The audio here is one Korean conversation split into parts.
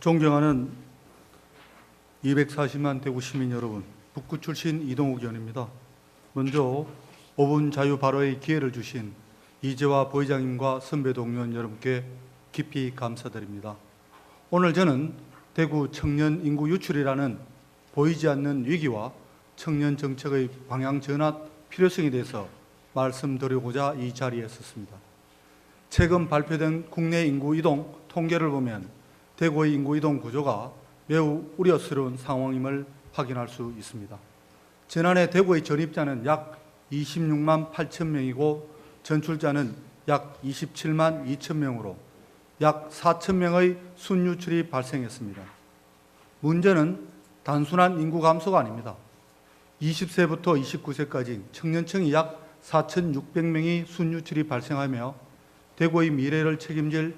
존경하는 240만 대구 시민 여러분, 북구 출신 이동욱 의원입니다. 먼저 5분 자유 발언의 기회를 주신 이재화 부회장님과 선배 동료원 여러분께 깊이 감사드립니다. 오늘 저는 대구 청년 인구 유출이라는 보이지 않는 위기와 청년 정책의 방향 전환 필요성에 대해서 말씀드리고자 이 자리에 섰습니다. 최근 발표된 국내 인구 이동 통계를 보면 대구의 인구 이동 구조가 매우 우려스러운 상황임을 확인할 수 있습니다. 지난해 대구의 전입자는 약 26만 8천 명이고 전출자는 약 27만 2천 명으로 약 4천 명의 순유출이 발생했습니다. 문제는 단순한 인구 감소가 아닙니다. 20세부터 29세까지 청년층이 약 4,600명이 순유출이 발생하며 대구의 미래를 책임질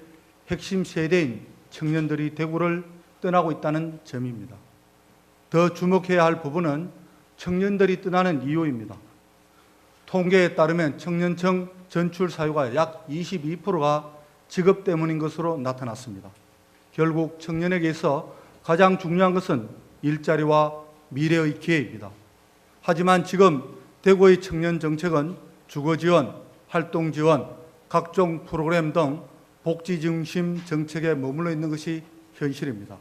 핵심 세대인 청년들이 대구를 떠나고 있다는 점입니다. 더 주목해야 할 부분은 청년들이 떠나는 이유입니다. 통계에 따르면 청년층 전출 사유가 약 22%가 직업 때문인 것으로 나타났습니다. 결국 청년에게 있어 가장 중요한 것은 일자리와 미래의 기회입니다. 하지만 지금 대구의 청년 정책은 주거 지원, 활동 지원, 각종 프로그램 등 복지 중심 정책에 머물러 있는 것이 현실입니다.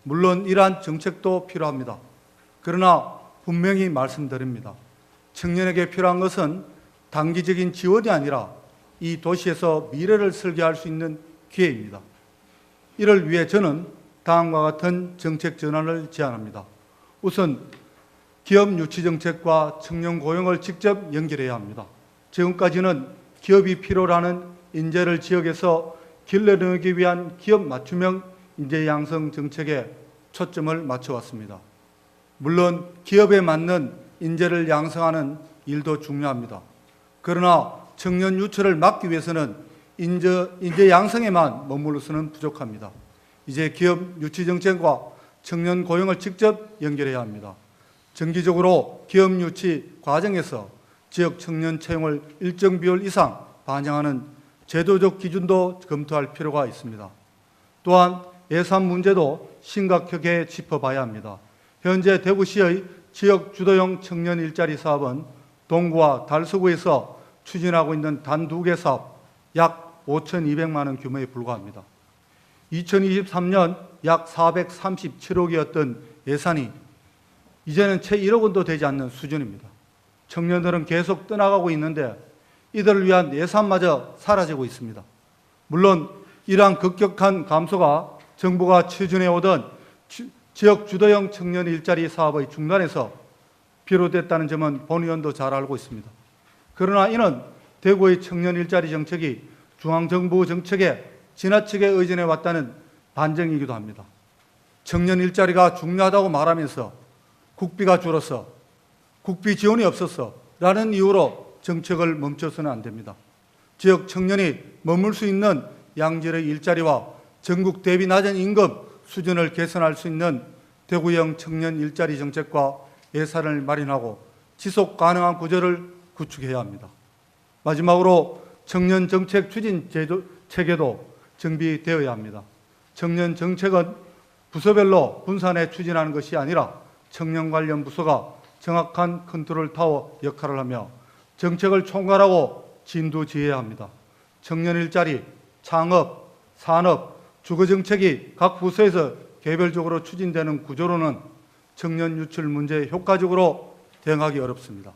물론 이러한 정책도 필요합니다. 그러나 분명히 말씀드립니다. 청년에게 필요한 것은 단기적인 지원이 아니라 이 도시에서 미래를 설계할 수 있는 기회입니다. 이를 위해 저는 다음과 같은 정책 전환을 제안합니다. 우선 기업 유치 정책과 청년 고용을 직접 연결해야 합니다. 지금까지는 기업이 필요로 하는 인재를 지역에서 길러내기 위한 기업 맞춤형 인재 양성 정책에 초점을 맞춰왔습니다. 물론 기업에 맞는 인재를 양성하는 일도 중요합니다. 그러나 청년 유출을 막기 위해서는 인재 양성에만 머물러서는 부족합니다. 이제 기업 유치 정책과 청년 고용을 직접 연결해야 합니다. 정기적으로 기업 유치 과정에서 지역 청년 채용을 일정 비율 이상 반영하는 제도적 기준도 검토할 필요가 있습니다. 또한 예산 문제도 심각하게 짚어봐야 합니다. 현재 대구시의 지역 주도형 청년 일자리 사업은 동구와 달서구에서 추진하고 있는 단 2개 사업 약 5,200만 원 규모에 불과합니다. 2023년 약 437억이었던 예산이 이제는 채 1억 원도 되지 않는 수준입니다. 청년들은 계속 떠나가고 있는데 이들을 위한 예산마저 사라지고 있습니다. 물론 이러한 급격한 감소가 정부가 추진해오던 지역 주도형 청년 일자리 사업의 중단에서 비롯됐다는 점은 본 의원도 잘 알고 있습니다. 그러나 이는 대구의 청년 일자리 정책이 중앙정부 정책에 지나치게 의존해왔다는 반증이기도 합니다. 청년 일자리가 중요하다고 말하면서 국비가 줄어서 국비 지원이 없어서 라는 이유로 정책을 멈춰서는 안 됩니다. 지역 청년이 머물 수 있는 양질의 일자리와 전국 대비 낮은 임금 수준을 개선할 수 있는 대구형 청년 일자리 정책과 예산을 마련하고 지속 가능한 구조를 구축해야 합니다. 마지막으로 청년 정책 추진 체계도 정비되어야 합니다. 청년 정책은 부서별로 분산해 추진하는 것이 아니라 청년 관련 부서가 정확한 컨트롤 타워 역할을 하며 정책을 총괄하고 진두지휘해야 합니다. 청년 일자리, 창업, 산업, 주거 정책이 각 부서에서 개별적으로 추진되는 구조로는 청년 유출 문제에 효과적으로 대응하기 어렵습니다.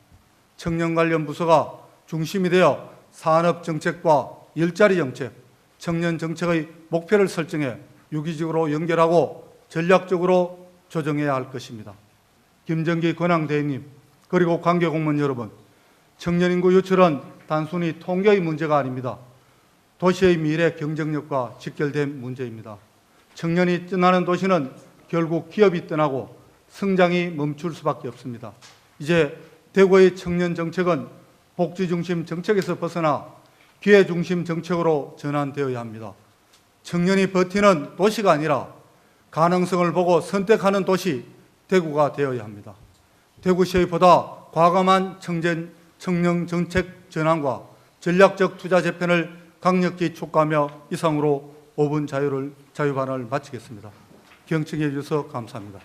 청년 관련 부서가 중심이 되어 산업 정책과 일자리 정책, 청년 정책의 목표를 설정해 유기적으로 연결하고 전략적으로 조정해야 할 것입니다. 김정기 권한대행님 그리고 관계공무원 여러분, 청년 인구 유출은 단순히 통계의 문제가 아닙니다. 도시의 미래 경쟁력과 직결된 문제입니다. 청년이 떠나는 도시는 결국 기업이 떠나고 성장이 멈출 수밖에 없습니다. 이제 대구의 청년 정책은 복지 중심 정책에서 벗어나 기회 중심 정책으로 전환되어야 합니다. 청년이 버티는 도시가 아니라 가능성을 보고 선택하는 도시 대구가 되어야 합니다. 대구시의 보다 과감한 청년 정책 전환과 전략적 투자 재편을 강력히 촉구하며 이상으로 5분 자유 발언을 마치겠습니다. 경청해 주셔서 감사합니다.